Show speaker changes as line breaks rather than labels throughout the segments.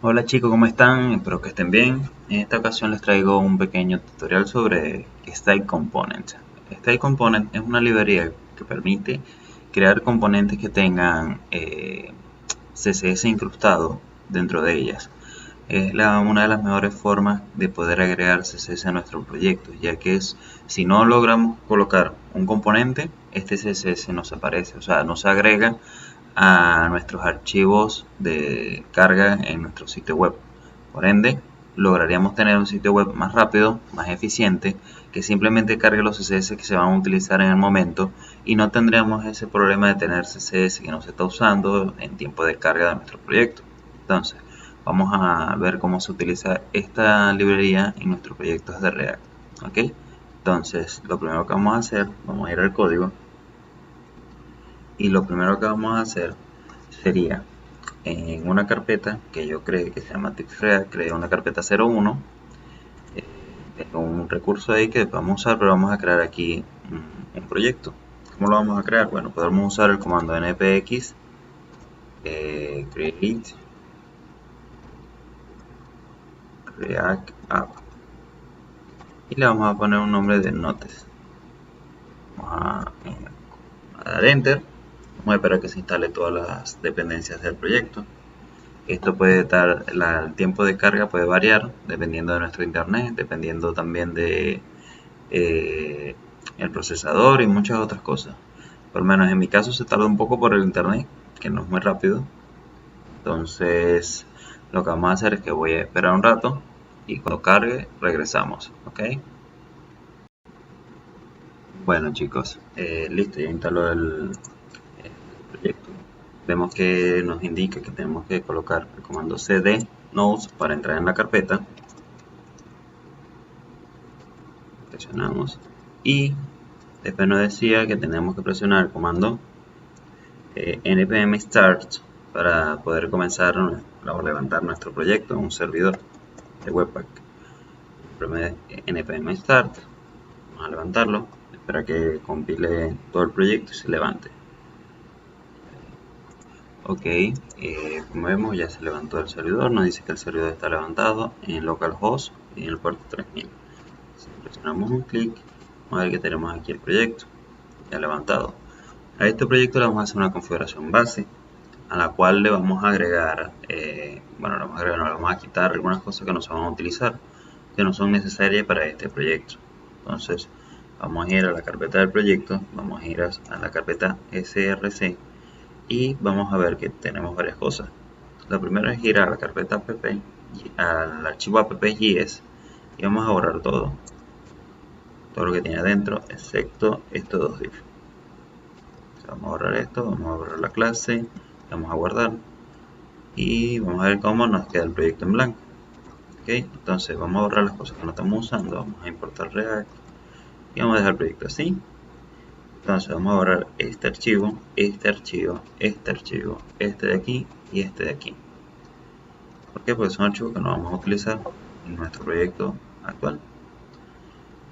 Hola chicos, ¿cómo están? Espero que estén bien. En esta ocasión les traigo un pequeño tutorial sobre Style Component. Style Component es una librería que permite crear componentes que tengan CSS incrustado dentro de ellas. Es una de las mejores formas de poder agregar CSS a nuestro proyecto, ya que si no logramos colocar un componente, este CSS no se aparece, o sea, no se agrega a nuestros archivos de carga en nuestro sitio web. Por ende, lograríamos tener un sitio web más rápido, más eficiente, que simplemente cargue los CSS que se van a utilizar en el momento y no tendríamos ese problema de tener CSS que no se está usando en tiempo de carga de nuestro proyecto. Entonces, vamos a ver cómo se utiliza esta librería en nuestros proyectos de React. ¿Ok? Entonces, lo primero que vamos a hacer, vamos a ir al código y lo primero que vamos a hacer sería en una carpeta que yo creé que se llama TipsReact, creé una carpeta 01. Tengo un recurso ahí que vamos a usar, pero vamos a crear aquí un proyecto. ¿Cómo lo vamos a crear? Bueno, podemos usar el comando npx create react app y le vamos a poner un nombre de notes. Vamos a dar enter. Vamos a esperar que se instale todas las dependencias del proyecto. Esto puede dar, el tiempo de carga puede variar dependiendo de nuestro internet, dependiendo también de eh, el procesador y muchas otras cosas. Por lo menos en mi caso se tarda un poco por el internet, que no es muy rápido. Entonces lo que vamos a hacer es que voy a esperar un rato y cuando cargue regresamos. ¿Ok? Bueno chicos, listo, ya instaló el proyecto. Vemos que nos indica que tenemos que colocar el comando cd nodes para entrar en la carpeta. Presionamos y después nos decía que tenemos que presionar el comando npm start para poder comenzar o levantar nuestro proyecto en un servidor de Webpack. npm start, vamos a levantarlo, espera que compile todo el proyecto y se levante. Ok, como vemos ya se levantó el servidor, nos dice que el servidor está levantado en localhost y en el puerto 3000. Si presionamos un clic, vamos a ver que tenemos aquí el proyecto ya levantado. A este proyecto le vamos a hacer una configuración base, a la cual le vamos a agregar, bueno, le vamos a quitar algunas cosas que no se van a utilizar, que no son necesarias para este proyecto. Entonces, vamos a ir a la carpeta del proyecto, vamos a ir a la carpeta src y vamos a ver que tenemos varias cosas. La primera es ir a la carpeta app, al archivo app.js y vamos a borrar todo lo que tiene adentro, excepto estos dos divs. Vamos a borrar esto, vamos a borrar la clase, vamos a guardar y vamos a ver cómo nos queda el proyecto en blanco. Ok, entonces vamos a borrar las cosas que no estamos usando, vamos a importar React y vamos a dejar el proyecto así. Entonces vamos a borrar este archivo, este archivo, este archivo, este de aquí y este de aquí. ¿Por qué? Porque son archivos que no vamos a utilizar en nuestro proyecto actual.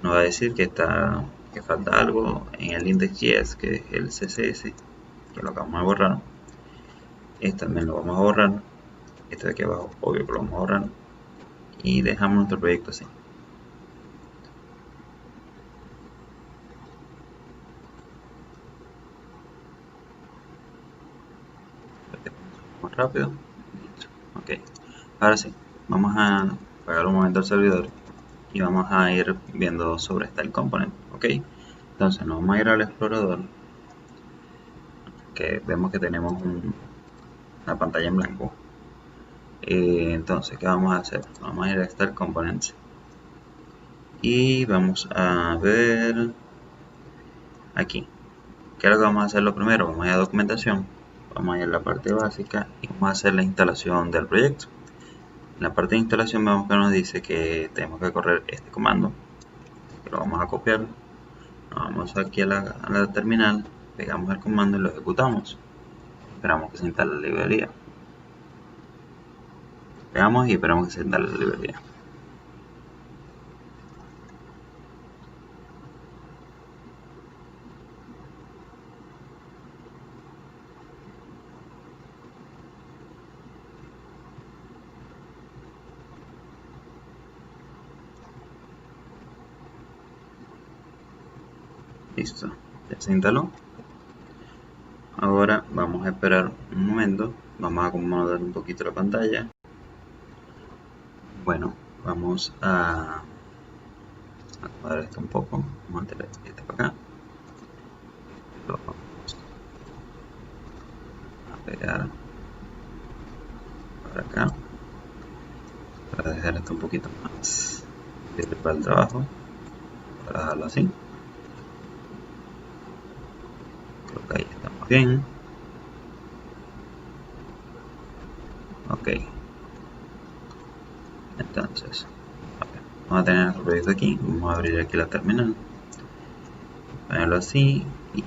Nos va a decir que falta algo en el index.js, que es el CSS, que lo acabamos de borrar. Este también lo vamos a borrar. Este de aquí abajo, obvio que lo vamos a borrar. Y dejamos nuestro proyecto así. Más rápido. Ok. Ahora sí, vamos a apagar un momento el servidor y vamos a ir viendo sobre Style Component. Ok. Entonces nos vamos a ir al explorador, que vemos que tenemos una pantalla en blanco. Entonces, ¿qué vamos a hacer? Vamos a ir a Style Components y vamos a ver aquí. ¿Qué es lo que vamos a hacer lo primero? Vamos a ir a documentación, vamos a ir a la parte básica y vamos a hacer la instalación del proyecto. En la parte de instalación vemos que nos dice que tenemos que correr este comando, que lo vamos a copiar. Nos vamos aquí a la terminal, pegamos el comando y lo ejecutamos. Esperamos que se instale la librería. Pegamos y esperamos que se instale la librería. Listo, ya se instaló. Ahora vamos a esperar un momento, vamos a acomodar un poquito la pantalla. Bueno, vamos a acomodar esto un poco, vamos a meter este para acá, lo vamos a pegar para acá, para dejar esto un poquito más libre para el trabajo, para dejarlo así. Creo que ahí estamos bien. Ok, entonces vamos a tener nuestro proyecto aquí, vamos a abrir aquí la terminal, ponerlo así y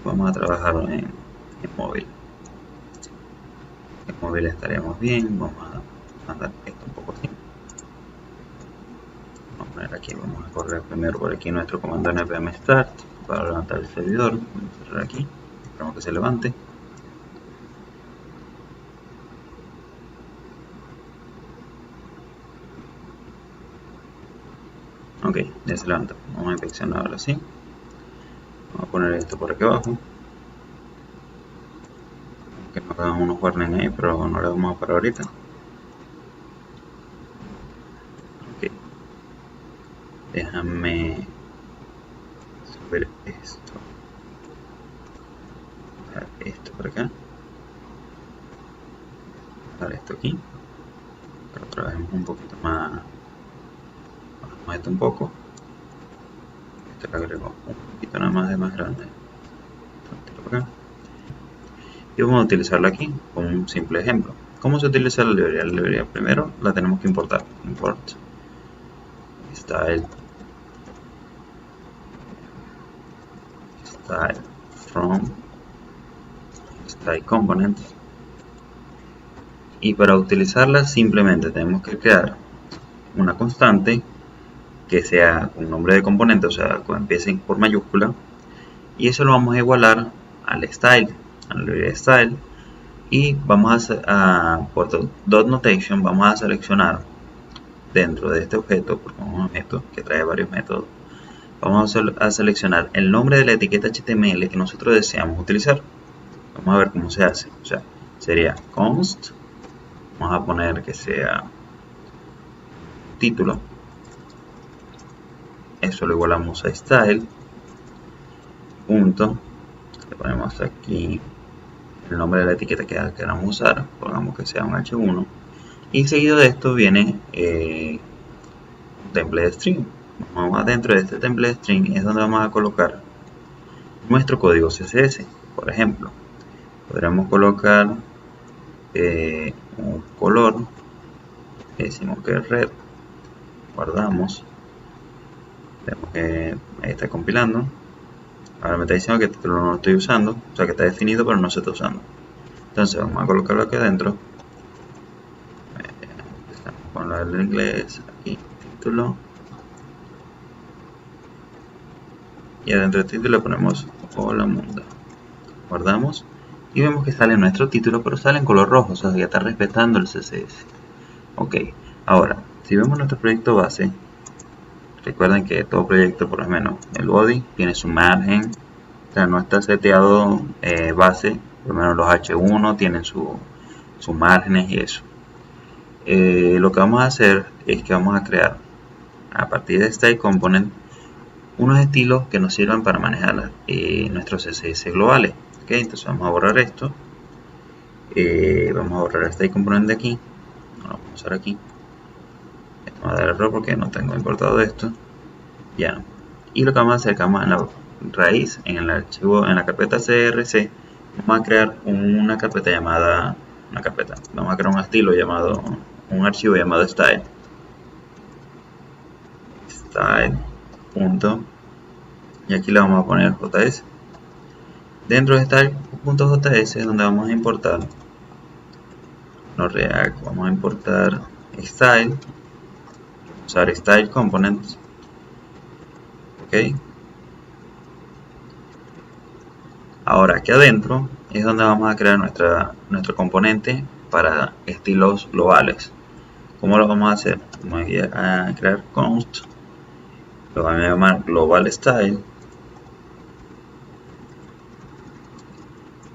vamos a trabajar en móvil. En móvil estaríamos bien, vamos a mandar esto un poco así. Vamos a poner aquí, vamos a correr primero por aquí nuestro comando npm start para levantar el servidor. Vamos a cerrar aquí, esperamos que se levante. Ok, ya se levanta. Vamos a inspeccionarlo así. Vamos a poner esto por aquí abajo. Que nos hagan unos warnings ahí, pero no le vamos a parar ahorita. Ok. Déjame subir esto. Dejar esto por acá. Dejar esto aquí. Pero trabajemos un poquito más. Bajamos esto un poco. Esto le agrego un poquito nada más de más grande. Esto por acá. Y vamos a utilizarlo aquí con un simple ejemplo. ¿Cómo se utiliza la librería? La librería primero la tenemos que importar. Import style from style components, y para utilizarla simplemente tenemos que crear una constante que sea un nombre de componente, o sea, que empiece por mayúscula, y eso lo vamos a igualar al style, a la librería style, y vamos por dot notation vamos a seleccionar dentro de este objeto, porque es un objeto que trae varios métodos, vamos a seleccionar el nombre de la etiqueta HTML que nosotros deseamos utilizar. Vamos a ver cómo se hace. O sea, sería const, vamos a poner que sea título, eso lo igualamos a style, punto, le ponemos aquí el nombre de la etiqueta que queramos usar, pongamos que sea un h1, y seguido de esto viene un template string. Vamos adentro de este template string, es donde vamos a colocar nuestro código CSS. Por ejemplo, podríamos colocar un color, decimos que es red, guardamos, vemos que ahí está compilando. Ahora me está diciendo que el título no lo estoy usando, o sea que está definido pero no se está usando. Entonces vamos a colocarlo aquí adentro. Empezamos con lo del inglés, aquí título, y adentro del título le ponemos hola mundo. Guardamos y vemos que sale nuestro título, pero sale en color rojo, o sea que está respetando el CSS. Ok, ahora si vemos nuestro proyecto base, recuerden que todo proyecto, por lo menos el body, tiene su margen, o sea no está seteado base, por lo menos los H1 tienen sus márgenes y eso. Lo que vamos a hacer es que vamos a crear a partir de style component unos estilos que nos sirvan para manejar nuestros CSS globales. Okay, entonces vamos a borrar esto, vamos a borrar este componente de aquí, no lo vamos a usar aquí, esto me va a dar error porque no tengo importado esto, ya. Y lo que vamos a hacer es que vamos en la raíz, en el archivo, en la carpeta crc, vamos a crear una carpeta llamada, vamos a crear un estilo llamado, un archivo llamado style, y aquí le vamos a poner js. Dentro de style.js es donde vamos a importar los React, vamos a importar style, usar style components, ok. Ahora aquí adentro es donde vamos a crear nuestro componente para estilos globales. ¿Cómo lo vamos a hacer? Vamos a crear const, lo vamos a llamar global style,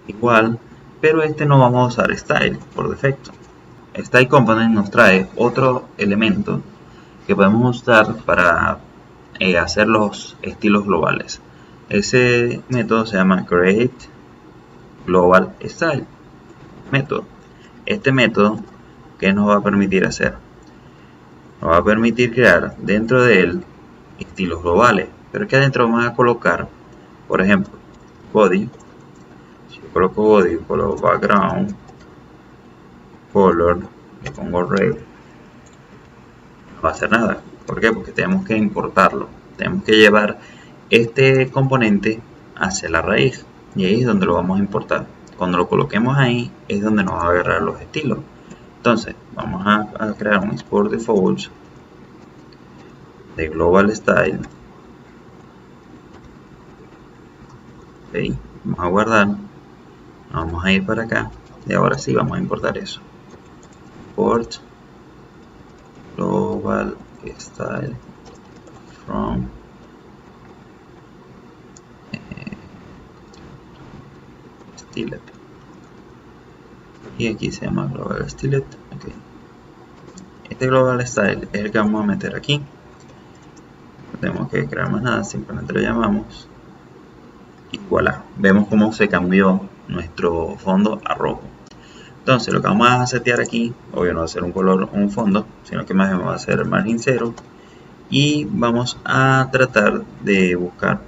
igual, pero este no vamos a usar style por defecto. Style component nos trae otro elemento que podemos usar para hacer los estilos globales. Ese método se llama create global style método. Este método, ¿qué nos va a permitir hacer? Nos va a permitir crear dentro de él estilos globales, pero que adentro vamos a colocar, por ejemplo, body. Si yo coloco body, coloco background color, le pongo red, no va a hacer nada. ¿Por qué? Porque tenemos que importarlo, tenemos que llevar este componente hacia la raíz, y ahí es donde lo vamos a importar. Cuando lo coloquemos ahí es donde nos va a agarrar los estilos. Entonces vamos a crear un export defaults de global style. Okay, vamos a guardar, vamos a ir para acá y ahora sí vamos a importar eso. Import global style from stylet, y aquí se llama global stylet. Okay. Este global style es el que vamos a meter aquí. No tenemos que crear más nada, simplemente lo llamamos y voilà, vemos cómo se cambió nuestro fondo a rojo. Entonces lo que vamos a setear aquí, obvio no va a ser un color o un fondo, sino que más bien va a ser margin 0, y vamos a tratar de buscar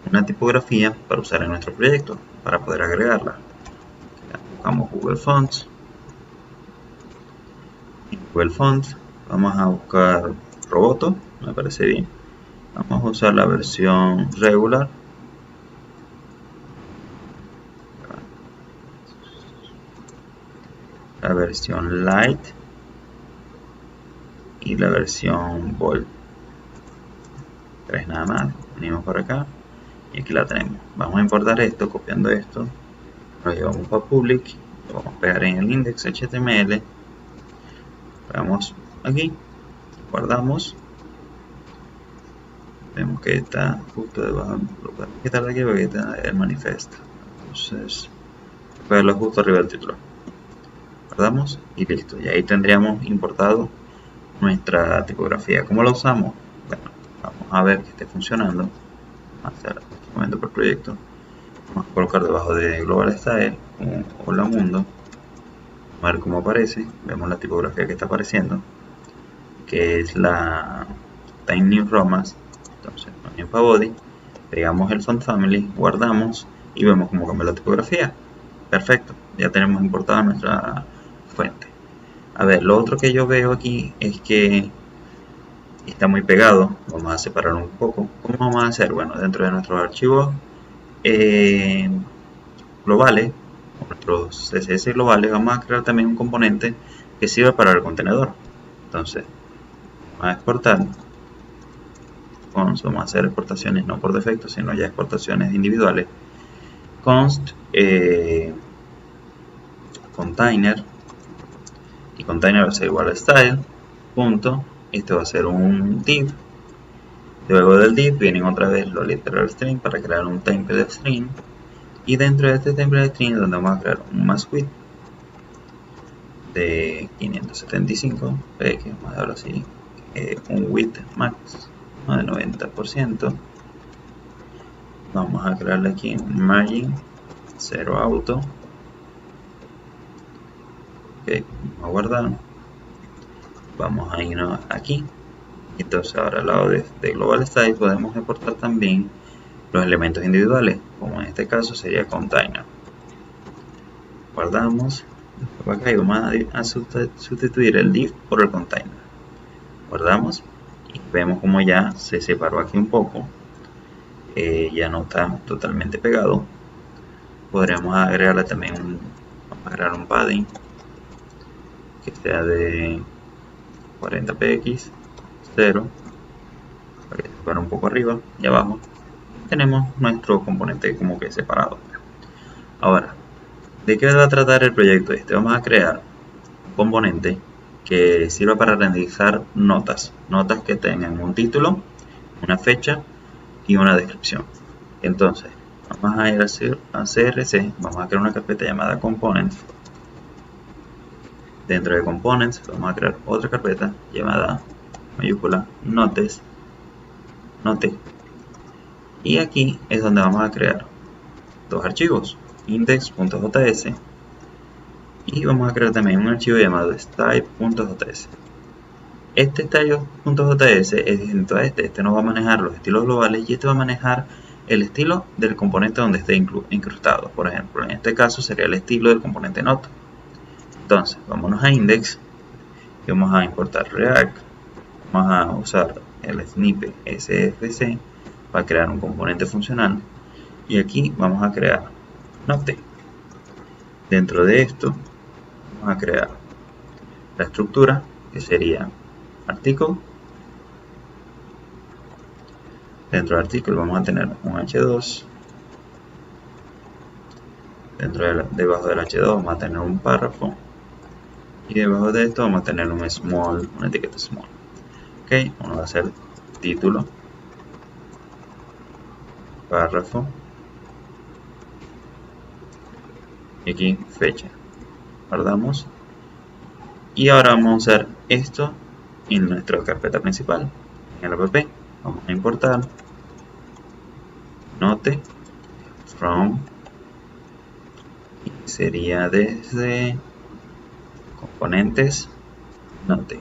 una tipografía para usar en nuestro proyecto para poder agregarla. Buscamos Google Fonts, en Google Fonts vamos a buscar Roboto, me parece bien. Vamos a usar la versión regular, la versión light y la versión bold. 3 nada más. Venimos por acá y aquí la tenemos. Vamos a importar esto, copiando esto, lo llevamos para public, lo vamos a pegar en el index.html, pegamos aquí, guardamos, vemos que está justo debajo, lo podemos quitar de aquí porque está el manifiesto, entonces pegarlo justo arriba del título, guardamos y listo. Y ahí tendríamos importado nuestra tipografía. ¿Cómo la usamos? Bueno, vamos a ver que esté funcionando. Vamos a hacer un momento por proyecto. Vamos a colocar debajo de global style un hola mundo. Vamos a ver cómo aparece. Vemos la tipografía que está apareciendo, que es la Times New Roman. Entonces, en body, pegamos el font family, guardamos y vemos cómo cambia la tipografía. Perfecto, ya tenemos importada nuestra fuente. A ver, lo otro que yo veo aquí es que está muy pegado. Vamos a separar un poco. ¿Cómo vamos a hacer? Bueno, dentro de nuestros archivos globales, nuestros CSS globales, vamos a crear también un componente que sirva para el contenedor. Entonces, vamos a exportar. Vamos a hacer exportaciones no por defecto, sino ya exportaciones individuales. Const container, y container va a ser igual a style punto, este va a ser un div. Luego del div vienen otra vez los literal string para crear un template string, y dentro de este template string donde vamos a crear un max width de 575 px, vamos a dejarlo así, un width max de 90%. Vamos a crearle aquí un margin 0 auto. Ok, vamos a guardar. Vamos a irnos aquí. Entonces ahora al lado de global style podemos exportar también los elementos individuales, como en este caso sería container. Guardamos. Acá y vamos a sustituir el div por el container. Guardamos y vemos como ya se separó aquí un poco. Ya no está totalmente pegado. Podríamos agregarle también vamos a agregar un padding que sea de 40 px 0 para que se separe un poco arriba y abajo. Tenemos nuestro componente como que separado. Ahora, ¿de qué va a tratar el proyecto este? Vamos a crear un componente que sirva para renderizar notas que tengan un título, una fecha y una descripción. Entonces, Vamos a ir a CRC, vamos a crear una carpeta llamada Components. Dentro de Components vamos a crear otra carpeta llamada mayúscula Note. Y aquí es donde vamos a crear dos archivos, index.js, y vamos a crear también un archivo llamado style.js. Este style.js es distinto a este no va a manejar los estilos globales y este va a manejar el estilo del componente donde esté incrustado. Por ejemplo, en este caso sería el estilo del componente Note. Entonces, vámonos a index y vamos a importar React. Vamos a usar el snippet sfc para crear un componente funcional y aquí vamos a crear Note. Dentro de esto vamos a crear la estructura que sería article. Dentro del artículo vamos a tener un h2. Debajo del h2 vamos a tener un párrafo. Y debajo de esto vamos a tener una etiqueta small. Ok, uno va a ser título, párrafo, y aquí fecha. Guardamos. Y ahora vamos a usar esto en nuestra carpeta principal. En el app vamos a importar Note from, y sería desde componentes Note.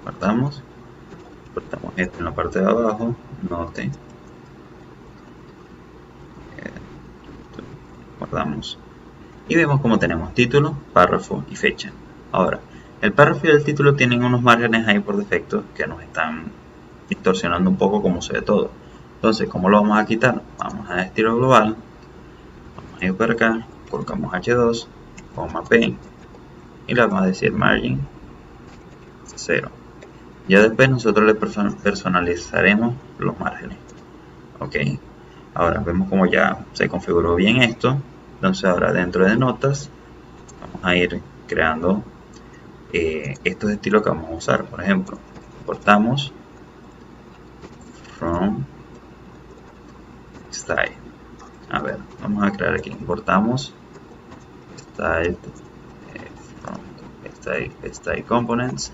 Guardamos. Cortamos esto en la parte de abajo, Note. Guardamos. Y vemos como tenemos título, párrafo y fecha. Ahora, el párrafo y el título tienen unos márgenes ahí por defecto que nos están distorsionando un poco cómo se ve todo. Entonces, ¿cómo lo vamos a quitar? Vamos a estilo global, vamos a ir por acá, colocamos h2, P y le vamos a decir margin 0. Ya después nosotros le personalizaremos los márgenes. Ok, ahora vemos como ya se configuró bien esto. Entonces ahora dentro de notas vamos a ir creando estos estilos que vamos a usar. Por ejemplo, importamos from style. A ver, vamos a crear aquí, importamos style from style components,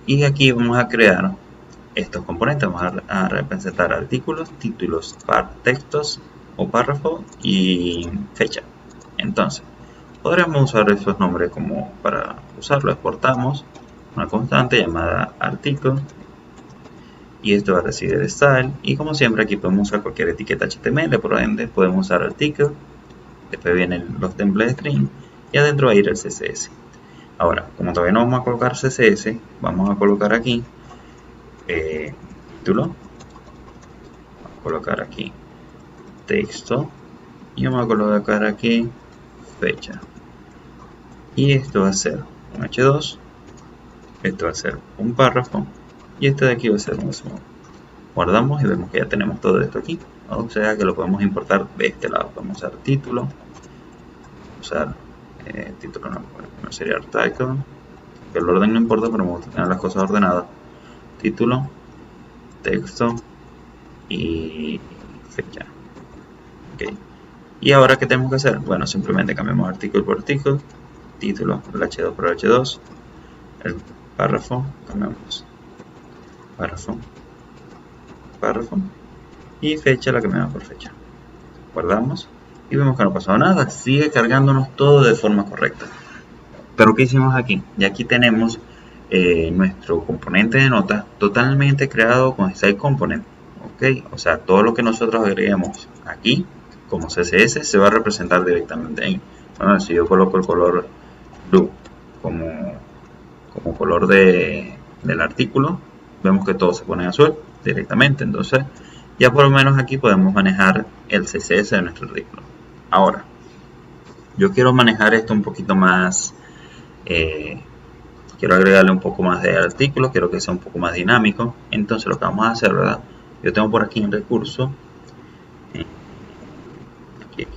y aquí vamos a crear estos componentes. Vamos a representar artículos, títulos, textos o párrafo y fecha. Entonces podremos usar esos nombres como para usarlo. Exportamos una constante llamada article y esto va a recibir el style, y como siempre aquí podemos usar cualquier etiqueta HTML, por ende podemos usar article, después vienen los templates string y adentro va a ir el CSS. Ahora, como todavía no vamos a colocar CSS, vamos a colocar aquí título, vamos a colocar aquí texto y vamos a colocar aquí fecha, y esto va a ser un h2, esto va a ser un párrafo y este de aquí va a ser un small. Guardamos y vemos que ya tenemos todo esto aquí, o sea que lo podemos importar de este lado. Vamos a usar título, usar título no sería article, que el orden no importa, pero me gusta tener las cosas ordenadas. Título, texto y fecha. Okay. Y ahora, ¿qué tenemos que hacer? Bueno, simplemente cambiamos artículo por artículo, título por el h2 por el h2, el párrafo, cambiamos párrafo, y fecha la cambiamos por fecha. Guardamos y vemos que no ha pasado nada, sigue cargándonos todo de forma correcta. Pero ¿qué hicimos aquí? Y aquí tenemos nuestro componente de notas totalmente creado con Style Component. ¿Ok? O sea, todo lo que nosotros agreguemos aquí como CSS se va a representar directamente ahí. Bueno, si yo coloco el color blue como color del artículo, vemos que todo se pone azul directamente. Entonces ya por lo menos aquí podemos manejar el CSS de nuestro artículo. Ahora, yo quiero manejar esto un poquito más, quiero agregarle un poco más de artículo, quiero que sea un poco más dinámico. Entonces lo que vamos a hacer, ¿verdad? Yo tengo por aquí en recurso, aquí,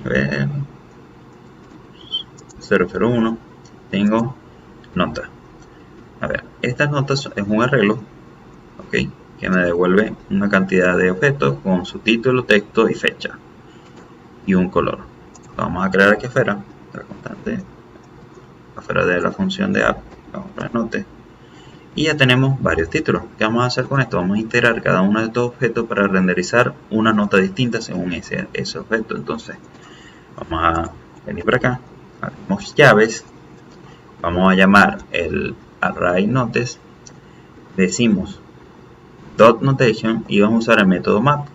a ver, 001, tengo nota. A ver, estas notas es un arreglo, ok, que me devuelve una cantidad de objetos con su título, texto y fecha. y un color. Vamos a crear aquí afuera la constante afuera de la función de app. Vamos a poner note y ya tenemos varios títulos. ¿Qué vamos a hacer con esto? Vamos a integrar cada uno de estos objetos para renderizar una nota distinta según ese objeto. Entonces vamos a venir por acá, abrimos llaves, vamos a llamar el array notes, decimos dot notation y vamos a usar el método map.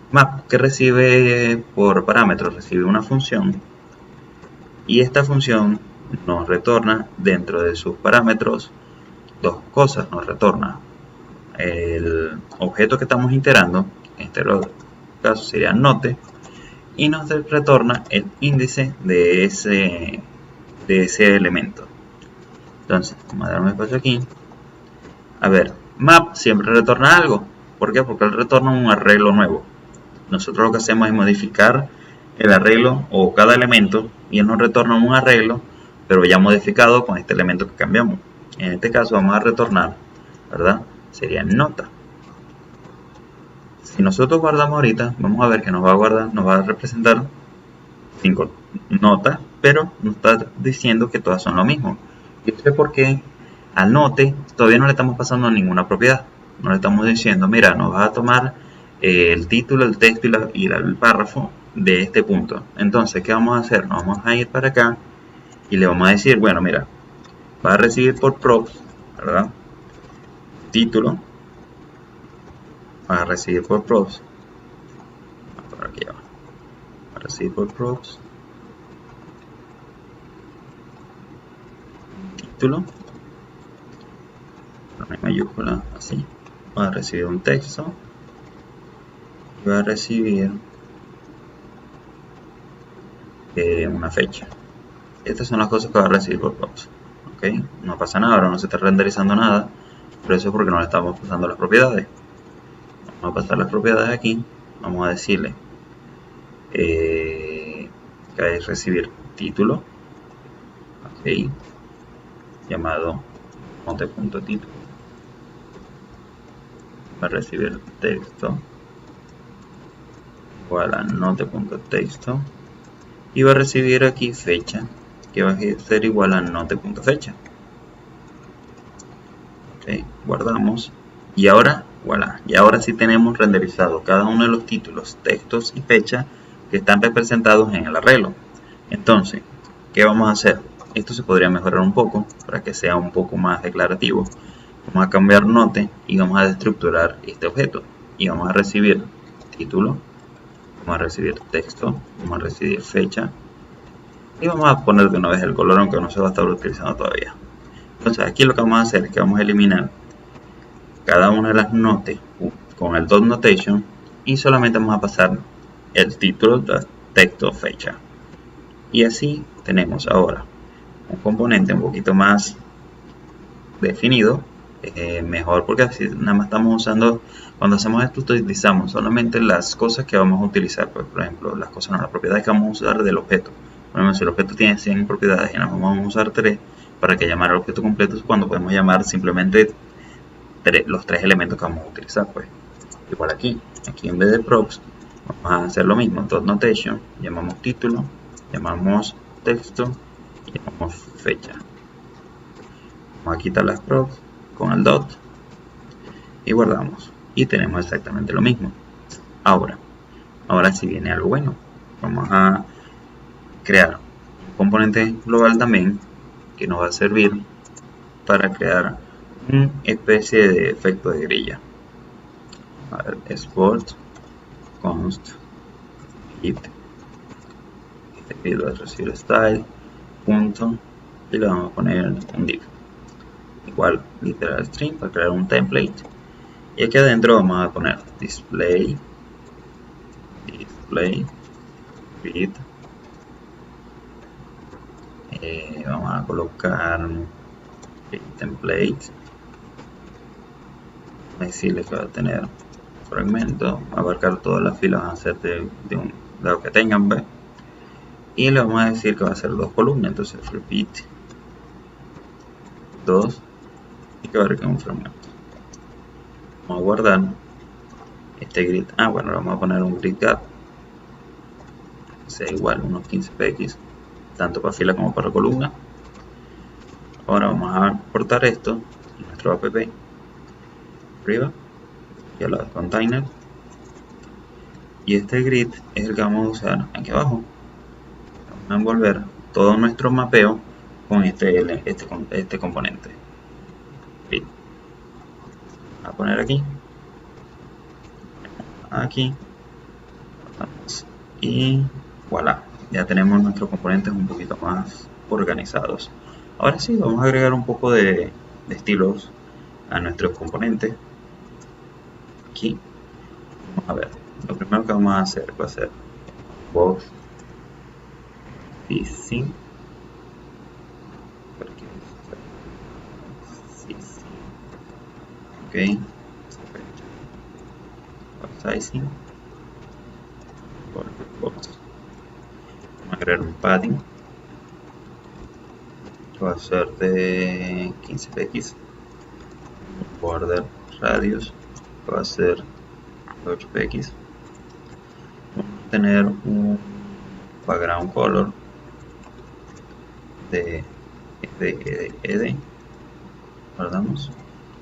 Map que recibe por parámetros, recibe una función y esta función nos retorna dentro de sus parámetros dos cosas. Nos retorna el objeto que estamos integrando, en este caso sería note, y nos retorna el índice de ese elemento. Entonces vamos a dar un espacio aquí. A ver, map siempre retorna algo. ¿Por qué? Porque él retorna un arreglo nuevo. Nosotros lo que hacemos es modificar el arreglo o cada elemento y él nos retorna un arreglo, pero ya modificado con este elemento que cambiamos. En este caso vamos a retornar, ¿verdad? Sería nota. Si nosotros guardamos ahorita, vamos a ver que nos va a guardar, nos va a representar 5 notas, pero nos está diciendo que todas son lo mismo. Y esto es porque al note todavía no le estamos pasando ninguna propiedad. No le estamos diciendo, mira, nos va a tomar el título, el texto y el párrafo de este punto. Entonces, ¿qué vamos a hacer? Nos vamos a ir para acá y le vamos a decir, bueno, mira, va a recibir por props, ¿verdad? Título, va a recibir por props. Por aquí abajo. Va a recibir por props. Título, con mayúscula, así. Va a recibir un texto. Y va a recibir una fecha. Estas son las cosas que va a recibir por props. ¿Okay? No pasa nada, ahora no se está renderizando nada. Pero eso es porque no le estamos pasando las propiedades. Vamos a pasar las propiedades aquí. Vamos a decirle que es recibir título. Ok. Llamado note.título. Va a recibir texto igual a note.texto y va a recibir aquí fecha, que va a ser igual a note.fecha. Ok, guardamos y ahora, voilà, y ahora sí tenemos renderizado cada uno de los títulos, textos y fecha que están representados en el arreglo. Entonces, ¿qué vamos a hacer? Esto se podría mejorar un poco para que sea un poco más declarativo. Vamos a cambiar note y vamos a destructurar este objeto y vamos a recibir título, vamos a recibir texto, vamos a recibir fecha y vamos a poner de una vez el color, aunque no se va a estar utilizando todavía. Entonces aquí lo que vamos a hacer es que vamos a eliminar cada una de las notes con el dot notation y solamente vamos a pasar el título, texto, fecha. Y así tenemos ahora un componente un poquito más definido, mejor, porque así nada más estamos usando, cuando hacemos esto utilizamos solamente las cosas que vamos a utilizar, pues, por ejemplo, las cosas, no, las propiedades que vamos a usar del objeto. Por ejemplo, si el objeto tiene 100 propiedades y nada más vamos a usar 3 para que llamar al objeto completo, cuando podemos llamar simplemente los 3 elementos que vamos a utilizar, pues. Igual aquí en vez de props vamos a hacer lo mismo, dot notation, llamamos título, llamamos texto y llamamos fecha. Vamos a quitar las props con el dot y guardamos y tenemos exactamente lo mismo. Ahora sí viene algo bueno. Vamos a crear un componente global también que nos va a servir para crear una especie de efecto de grilla. A ver, export const it va a recibir style punto y le vamos a poner un div igual literal string para crear un template y aquí adentro vamos a poner display grid, vamos a colocar template, decirle que va a tener fragmento, abarcar todas las filas, van a ser de un lado que tengan, ¿ve? Y le vamos a decir que va a ser 2 columnas, entonces repeat 2 y que va a requerir un fragmento. Vamos a guardar este grid. Bueno, le vamos a poner un grid gap sea igual, unos 15 px, tanto para fila como para columna. Ahora vamos a importar esto en nuestro app arriba y al lado de container, y este grid es el que vamos a usar aquí abajo. Vamos a envolver todo nuestro mapeo con este componente grid. Vamos a poner aquí, y voilà, ya tenemos nuestros componentes un poquito más organizados. Ahora sí, vamos a agregar un poco de estilos a nuestros componentes. Aquí, vamos a ver, lo primero que vamos a hacer va a ser box CC, ok, sizing, box. Vamos a agregar un padding, va a ser de 15 px, un border radius va a ser 8 px. Vamos a tener un background color de ed, guardamos,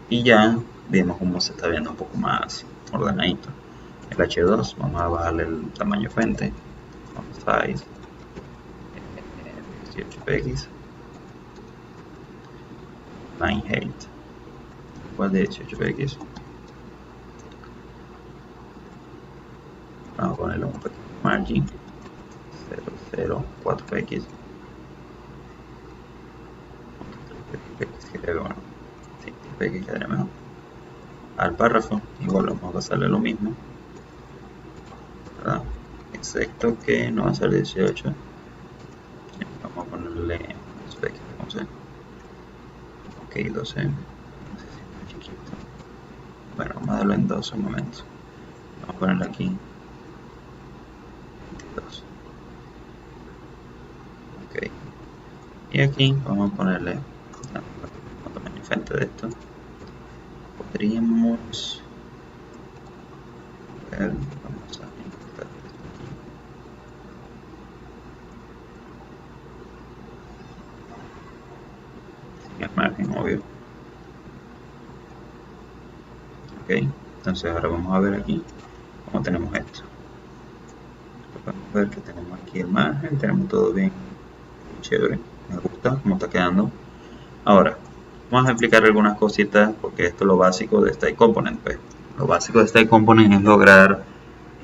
y ya vemos cómo se está viendo un poco más ordenadito. El H2, vamos a bajarle el tamaño fuente, size 18 px, line height igual de 18 px. Vamos a ponerle un pequeño margin 004 px. Bueno, sí, px quedaría mejor. Al párrafo igual vamos a pasarle lo mismo, ¿verdad? Excepto que no va a ser 18. Vamos a ponerle spec, no sé. Ok, 12. No sé si es muy chiquito. Bueno, vamos a darlo en 12 un momento. Vamos a ponerle aquí 22. Ok. Y aquí vamos a ponerle el tamaño frente de esto. Podríamos ver, vamos a importar esto aquí. Sin el margen, obvio. Ok, entonces ahora vamos a ver aquí cómo tenemos esto. Podemos ver que tenemos aquí el margen, tenemos todo bien chévere, me gusta cómo está quedando. Ahora vamos a explicar algunas cositas porque esto es lo básico de Style Component. Pues lo básico de Style Component es lograr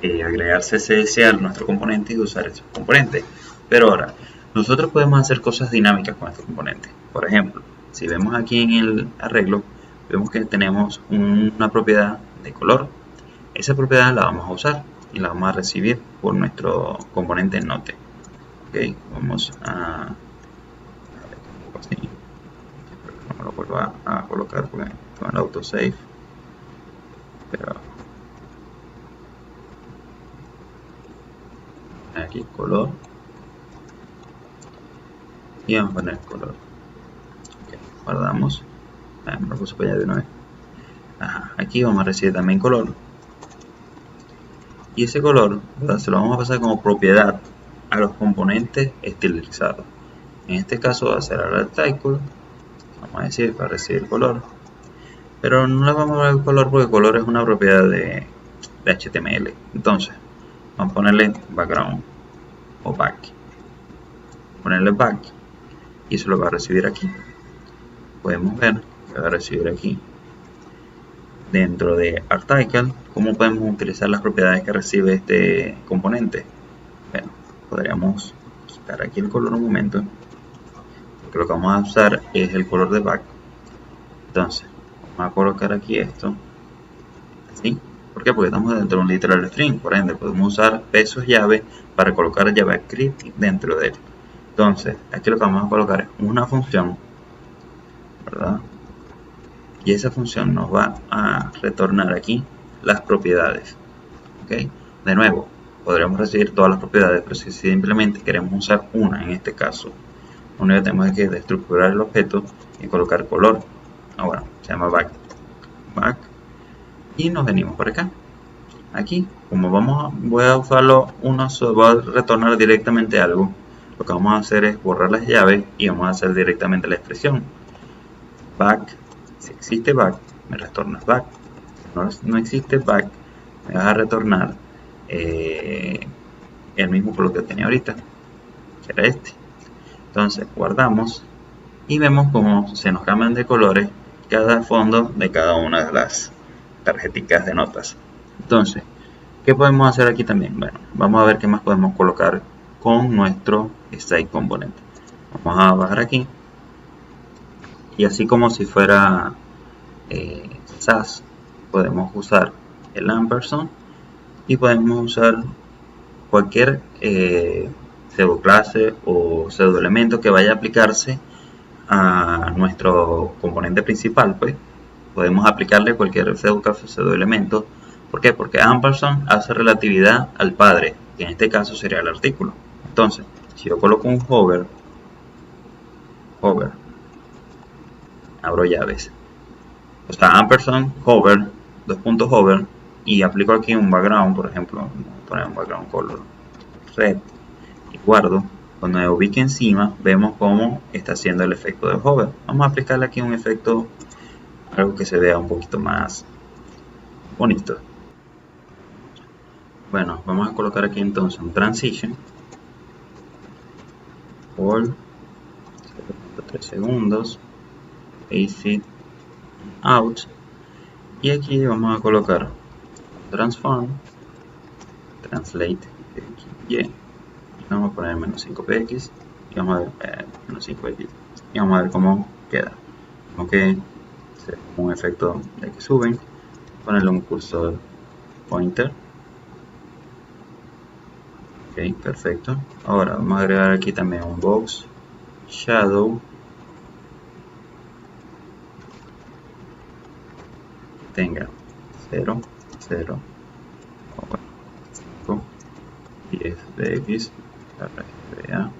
agregar CSS a nuestro componente y usar esos componentes. Pero ahora nosotros podemos hacer cosas dinámicas con estos componentes. Por ejemplo, si vemos aquí en el arreglo, vemos que tenemos una propiedad de color. Esa propiedad la vamos a usar y la vamos a recibir por nuestro componente Note. Ok, vamos a ver un poco así. Espero que no me lo vuelva a colocar porque tengo el autosave. Pero aquí color y vamos a poner color. Okay, guardamos. Me lo puse para allá de una vez. Aquí vamos a recibir también color, y ese color, ¿verdad?, se lo vamos a pasar como propiedad a los componentes estilizados. En este caso va a ser al article, vamos a decir, para recibir color, pero no le vamos a dar el color porque color es una propiedad de HTML. Entonces vamos a ponerle background o back, ponerle back, y eso lo va a recibir aquí. Podemos ver que va a recibir aquí dentro de article. ¿Cómo podemos utilizar las propiedades que recibe este componente? Bueno, podríamos quitar aquí el color un momento, porque lo que vamos a usar es el color de back. Entonces vamos a colocar aquí esto así. ¿Por qué? Porque estamos dentro de un literal string, por ende podemos usar pesos llave para colocar JavaScript dentro de él. Entonces aquí lo que vamos a colocar es una función, ¿verdad? Y esa función nos va a retornar aquí las propiedades. ¿Okay? De nuevo, podríamos recibir todas las propiedades, pero si simplemente queremos usar una, en este caso, lo único que tenemos es que destructurar el objeto y colocar color. Ahora se llama back, y nos venimos por acá aquí, como voy a usarlo voy a retornar directamente algo, lo que vamos a hacer es borrar las llaves y vamos a hacer directamente la expresión. Back, si existe back, me retornas back. Si no existe back, me vas a retornar el mismo color que tenía ahorita, que era este. Entonces guardamos y vemos cómo se nos cambian de colores cada fondo de cada una de las tarjeticas de notas. Entonces, ¿qué podemos hacer aquí también? Bueno, vamos a ver qué más podemos colocar con nuestro Style Component. Vamos a bajar aquí y así como si fuera SAS, podemos usar el ampersand y podemos usar cualquier pseudo clase o pseudo elemento que vaya a aplicarse a nuestro componente principal. Pues podemos aplicarle cualquier pseudo clase o pseudo elemento. ¿Por qué? Porque ampersand hace relatividad al padre, que en este caso sería el artículo. Entonces, si yo coloco un hover, abro llaves, o sea, ampersand hover, hover, y aplico aquí un background, por ejemplo, vamos a poner un background color red y guardo. Cuando me ubique encima, vemos cómo está haciendo el efecto de hover. Vamos a aplicarle aquí un efecto, algo que se vea un poquito más bonito. Bueno, vamos a colocar aquí entonces un transition por 0.3 segundos, exit out, y aquí vamos a colocar transform, translate y vamos a poner menos 5px y vamos a ver menos 5x y vamos a ver cómo queda. Aunque es un efecto de que suben, ponerle un cursor pointer. Ok, perfecto. Ahora vamos a agregar aquí también un box shadow que tenga 0, 0, 5, 10 de x, la RGBA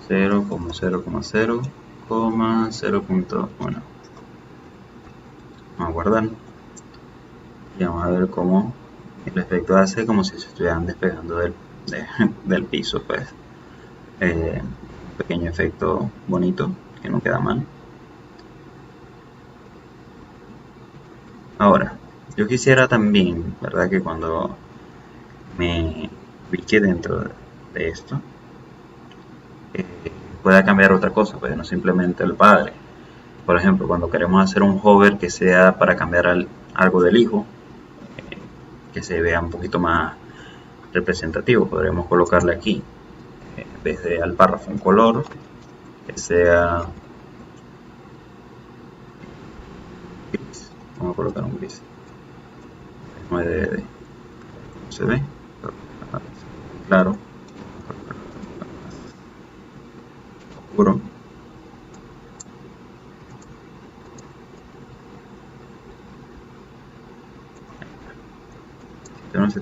0,0,0,0,1. Vamos a guardar y vamos a ver cómo el efecto hace como si se estuvieran despegando del piso. Pues un pequeño efecto bonito que no queda mal. Ahora, yo quisiera también, ¿verdad?, que cuando me ubique dentro de esto pueda cambiar otra cosa, pues no simplemente el padre. Por ejemplo, cuando queremos hacer un hover que sea para cambiar algo del hijo, que se vea un poquito más representativo, podremos colocarle aquí, en vez de al párrafo, un color que sea gris. Vamos a colocar un gris. ¿Cómo se ve? Claro. Oscuro. No, vamos a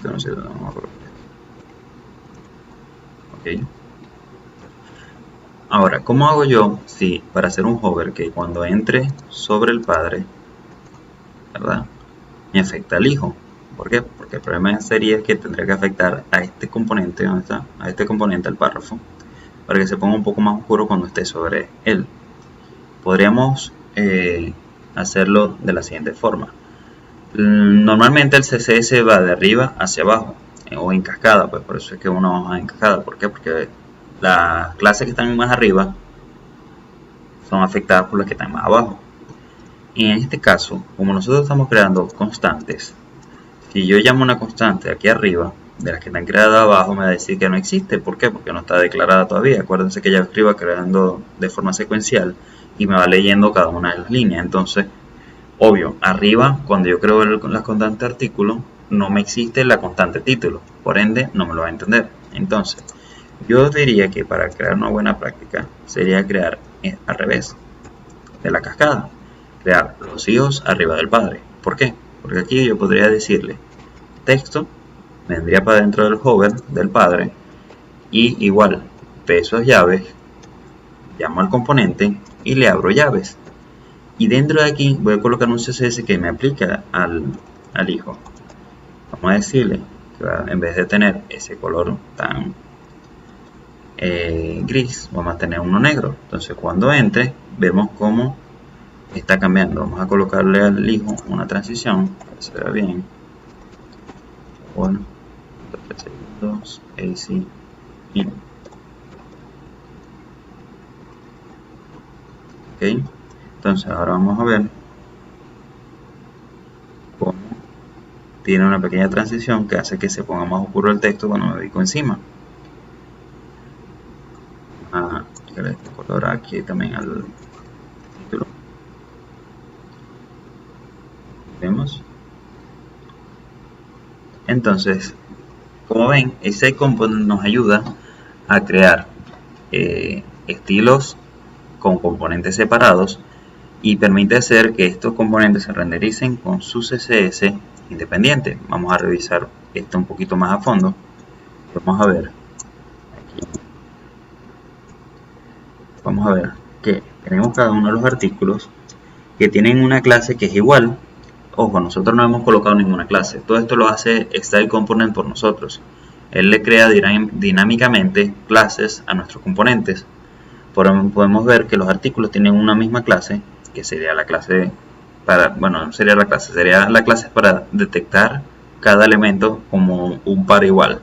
colocar. Ok. Ahora, ¿cómo hago yo si para hacer un hover que cuando entre sobre el padre, ¿verdad?, me afecta al hijo? ¿Por qué? Porque el problema sería que tendría que afectar a este componente, ¿dónde está? A este componente, al párrafo, para que se ponga un poco más oscuro cuando esté sobre él. Podríamos hacerlo de la siguiente forma. Normalmente el CSS va de arriba hacia abajo, o en cascada, pues por eso es que uno va en cascada. ¿Por qué? Porque las clases que están más arriba son afectadas por las que están más abajo. Y en este caso, como nosotros estamos creando constantes, si yo llamo una constante aquí arriba, de las que están creadas abajo, me va a decir que no existe. ¿Por qué? Porque no está declarada todavía. Acuérdense que JavaScript va creando de forma secuencial y me va leyendo cada una de las líneas. Entonces, obvio, arriba, cuando yo creo la constante artículo, no me existe la constante título. Por ende, no me lo va a entender. Entonces, yo diría que para crear una buena práctica, sería crear al revés de la cascada. Crear los hijos arriba del padre. ¿Por qué? Porque aquí yo podría decirle texto, vendría para dentro del hover del padre, y igual pesos llaves, llamo al componente y le abro llaves, y dentro de aquí voy a colocar un CSS que me aplica al hijo. vamos a decirle que en vez de tener ese color tan gris, vamos a tener uno negro. Entonces cuando entre, vemos cómo está cambiando. Vamos a colocarle al hijo una transición para que se vea bien. 1, 3 segundos, AC, in. Ok, entonces ahora vamos a ver cómo tiene una pequeña transición que hace que se ponga más oscuro el texto cuando me ubico encima. Este color aquí también al título. Vemos. Entonces, como ven, ese component nos ayuda a crear estilos con componentes separados y permite hacer que estos componentes se rendericen con su CSS independiente. Vamos a revisar esto un poquito más a fondo. Vamos a ver aquí. Vamos a ver que tenemos cada uno de los artículos que tienen una clase que es igual. Ojo, nosotros no hemos colocado ninguna clase. Todo esto lo hace Style Component por nosotros. Él le crea dinámicamente clases a nuestros componentes. Podemos ver que los artículos tienen una misma clase, que sería la clase para, bueno, no sería la clase para detectar cada elemento como un par igual.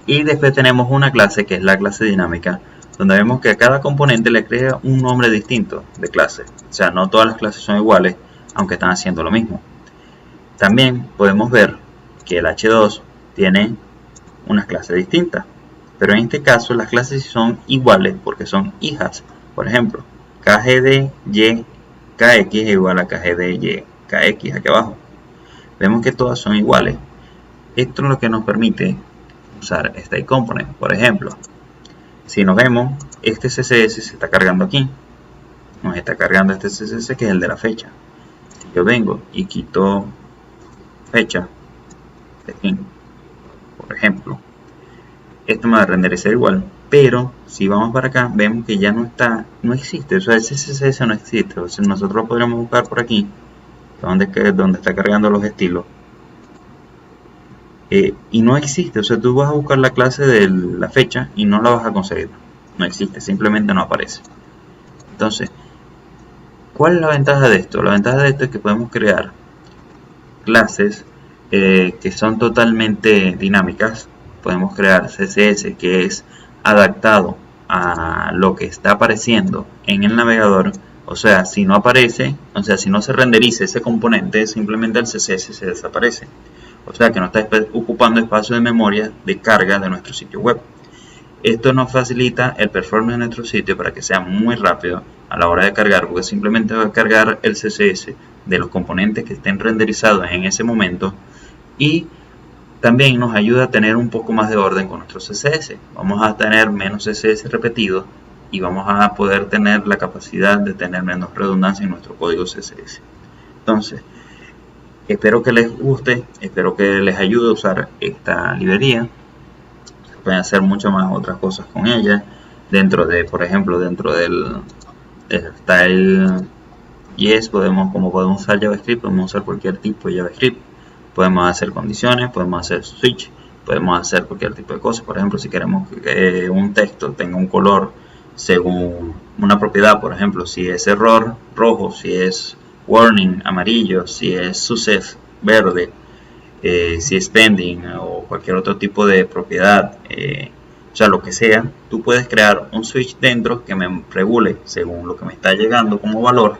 Y después tenemos una clase que es la clase dinámica, donde vemos que a cada componente le crea un nombre distinto de clase. O sea, no todas las clases son iguales, aunque están haciendo lo mismo. También podemos ver que el H2 tiene unas clases distintas, pero en este caso las clases son iguales porque son hijas. Por ejemplo, KGDY KX es igual a KGDY KX aquí abajo. Vemos que todas son iguales. Esto es lo que nos permite usar Style Component. Por ejemplo, si nos vemos, este CSS se está cargando aquí. Nos está cargando este CSS que es el de la fecha. Si yo vengo y quito fecha de aquí, por ejemplo, esto me va a renderizar igual, pero si vamos para acá vemos que ya no existe, o sea, ese CSS no existe. O sea, nosotros podríamos buscar por aquí donde está cargando los estilos y no existe. O sea, tú vas a buscar la clase de la fecha y no la vas a conseguir, no existe, simplemente no aparece. Entonces, ¿cuál es la ventaja de esto? La ventaja de esto es que podemos crear clases que son totalmente dinámicas. Podemos crear CSS que es adaptado a lo que está apareciendo en el navegador. O sea, si no aparece, o sea, si no se renderiza ese componente, simplemente el CSS se desaparece. O sea, que no está ocupando espacio de memoria de carga de nuestro sitio web. Esto nos facilita el performance de nuestro sitio para que sea muy rápido a la hora de cargar, porque simplemente va a cargar el CSS de los componentes que estén renderizados en ese momento, y también nos ayuda a tener un poco más de orden con nuestro CSS. Vamos a tener menos CSS repetido y vamos a poder tener la capacidad de tener menos redundancia en nuestro código CSS. Entonces, espero que les guste, espero que les ayude a usar esta librería. Se pueden hacer muchas más otras cosas con ella. Dentro de, por ejemplo, dentro del Style.js podemos usar JavaScript, podemos usar cualquier tipo de JavaScript. Podemos hacer condiciones, podemos hacer switch, podemos hacer cualquier tipo de cosas. Por ejemplo, si queremos que un texto tenga un color según una propiedad, por ejemplo, si es error, rojo, si es warning, amarillo, si es success, verde, si es pending o cualquier otro tipo de propiedad, o sea, lo que sea, tú puedes crear un switch dentro que me regule, según lo que me está llegando como valor,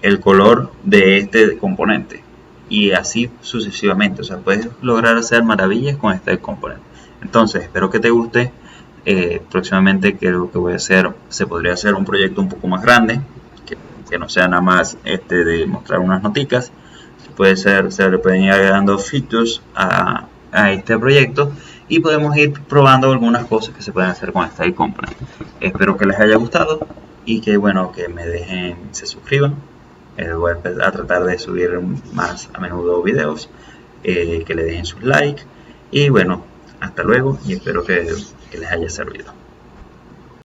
el color de este componente. Y así sucesivamente. O sea, puedes lograr hacer maravillas con este componente. Entonces, espero que te guste. Próximamente creo que se podría hacer un proyecto un poco más grande, que no sea nada más de mostrar unas noticas. Se le pueden ir agregando features a este proyecto y podemos ir probando algunas cosas que se pueden hacer con Style Component. Espero que les haya gustado y que se suscriban. Voy a tratar de subir más a menudo videos, que le dejen sus likes y bueno, hasta luego y espero que les haya servido.